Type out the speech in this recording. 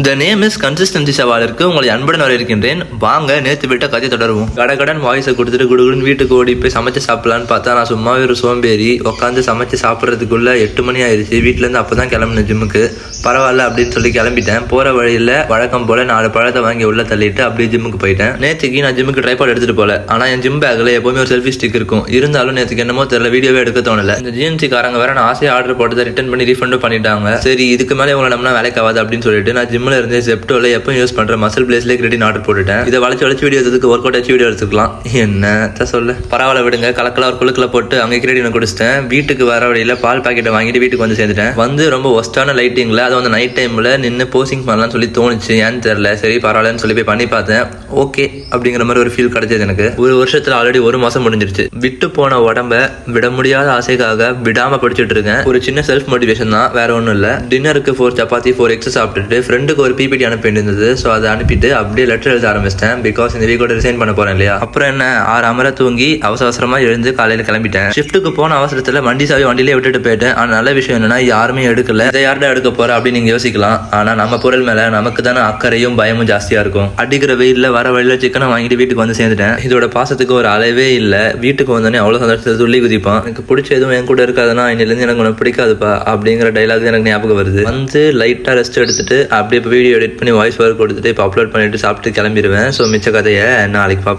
The name is consistency சவாலுக்கு உங்களை அன்புடன் வரவேற்கின்றேன். வாங்க நேற்று விட்ட கதை தொடருவோம். கடகடன் வாய்ஸை கொடுத்துட்டு குடுகுடுன்னு வீட்டுக்கு ஓடி போய் சமைச்சு சாப்பிடலான்னு பார்த்தா நான் சும்மாவே ஒரு சோம்பேறி உட்காந்து சமைச்சு சாப்பிட்றதுக்குள்ள 8 மணி ஆயிடுச்சு. வீட்டிலேருந்து அப்போ தான் கிளம்புனேன் ஜிம்முக்கு. பரவாயில்ல அப்படின்னு சொல்லி கிளம்பிட்டேன். போகிற வழியில் வழக்கம் போல் 4 பழத்தை வாங்கி உள்ள தள்ளிட்டு அப்படியே ஜிம்முக்கு போயிட்டேன். நேற்றுக்கு நான் ஜிம்முக்கு ட்ரைபாட் எடுத்துகிட்டு போகல. ஆனால் என் ஜிம் பேக்கில் எப்போவுமே ஒரு செல்ஃபி ஸ்டிக் இருக்கும். இருந்தாலும் நேற்றுக்கு என்னமோ தெரியல வீடியோவே எடுக்க தோணலை. இந்த ஜிஎன்சி காரங்க வேற நான் ஆசையாக ஆர்டர் போட்டு ரிட்டர்ன் பண்ணி ரீஃபண்டும் பண்ணிட்டாங்க. சரி இதுக்கு மேலே இவங்களை நம்மனா வேலைக்கு ஆகாது அப்படின்னு சொல்லிட்டு நான் ஜிம்மில் இருந்து ஜெப்டோல எப்போ யூஸ் பண்ற மசில் பிளேஸ்ல கிரெடிட் ஆர்டர் போட்டுட்டேன். இதை வளைச்சு வீடியோ எடுத்துக்கு ஒர்க் அவுட் ஆச்சு வீடியோ எடுத்துக்கலாம். என்ன சொல்ல பரவாயில்ல விடுங்க. கலக்கலா ஒரு குழுக்கில் போட்டு அங்கே கிரெடிட் குடிச்சிட்டேன். வீட்டுக்கு வர வழியில பால் பாக்கெட்டை வாங்கிட்டு வீட்டுக்கு வந்து சேர்ந்துட்டேன். வந்து ரொம்ப ஒஸ்டான லைட்டிங்ல அதை வந்து நைட் டைம்ல நின்று போசிங் பண்ணலாம்னு சொல்லி தோணுச்சு. ஏன்னு தெரியல. சரி பரவாயில்லன்னு சொல்லி போய் பண்ணி பார்த்தேன். ஓகே அப்படிங்கிற மாதிரி ஒரு ஃபீல் கிடைச்சது எனக்கு. ஒரு வருஷத்துல ஆல்ரெடி 1 மாசம் முடிஞ்சிருச்சு. விட்டு போன உடம்ப விட முடியாத ஆசைக்காக விடாம படிச்சுட்டு இருக்கேன். ஒரு சின்ன செல்ஃப் மோட்டிவேஷன் தான், வேற ஒன்றும் இல்லை. டின்னருக்கு 4 சப்பாத்தி 4 எக்ஸ் சாப்பிட்டுட்டு ஃப்ரெண்டுக்கு ஒரு பிபிடி அனுப்பி இருந்தது. ஸோ அதை அனுப்பிட்டு அப்படியே லெட்டர் எழுத ஆரம்பிச்சிட்டேன். பிகாஸ் இந்த வீக்கோட ரிசைன் பண்ண போறேன் இல்லையா. அப்புறம் என்ன 6 அமர தூங்கி அவசரமா எழுந்து காலையில கிளம்பிட்டேன். ஷிஃப்ட்டுக்கு போன அவசரத்துல வண்டி சாவி வண்டியிலே விட்டுட்டு போயிட்டேன். ஆனா நல்ல விஷயம் என்னன்னா யாருமே எடுக்கல. இதை யார்டா எடுக்க போற அப்படின்னு நீங்க யோசிக்கலாம். ஆனா நம்ம பொருள் மேல நமக்கு தானே அக்கறையும் பயமும் ஜாஸ்தியா இருக்கும். அடிக்கிற வெயில்ல வர வழியில சிக்கனை வாங்கிட்டு வீட்டுக்கு வந்து சேர்ந்துட்டேன். இதோட பாசத்துக்கு ஒரு அளவே இல்லை. வீட்டுக்கு வந்தோடனே அவ்வளவு சந்தோஷத்தை துள்ளி குதிப்பான். எனக்கு பிடிச்ச எதுவும் என் கூட இருக்காதுன்னா இன்னிலேருந்து எனக்கு உனக்கு பிடிக்காதுப்பா அப்படிங்கிற டைலாக் எனக்கு ஞாபகம் வருது. வந்து லைட்டா ரெஸ்ட் எடுத்துட்டு அப்படியே வீடியோ எடிட் பண்ணி வாய்ஸ் ஓவர் கொடுத்துட்டு இப்போ அப்லோட் பண்ணிட்டு சாப்பிட்டு கிளம்பிடுவேன். ஸோ மிச்ச கதையை நாளைக்கு பார்ப்போம்.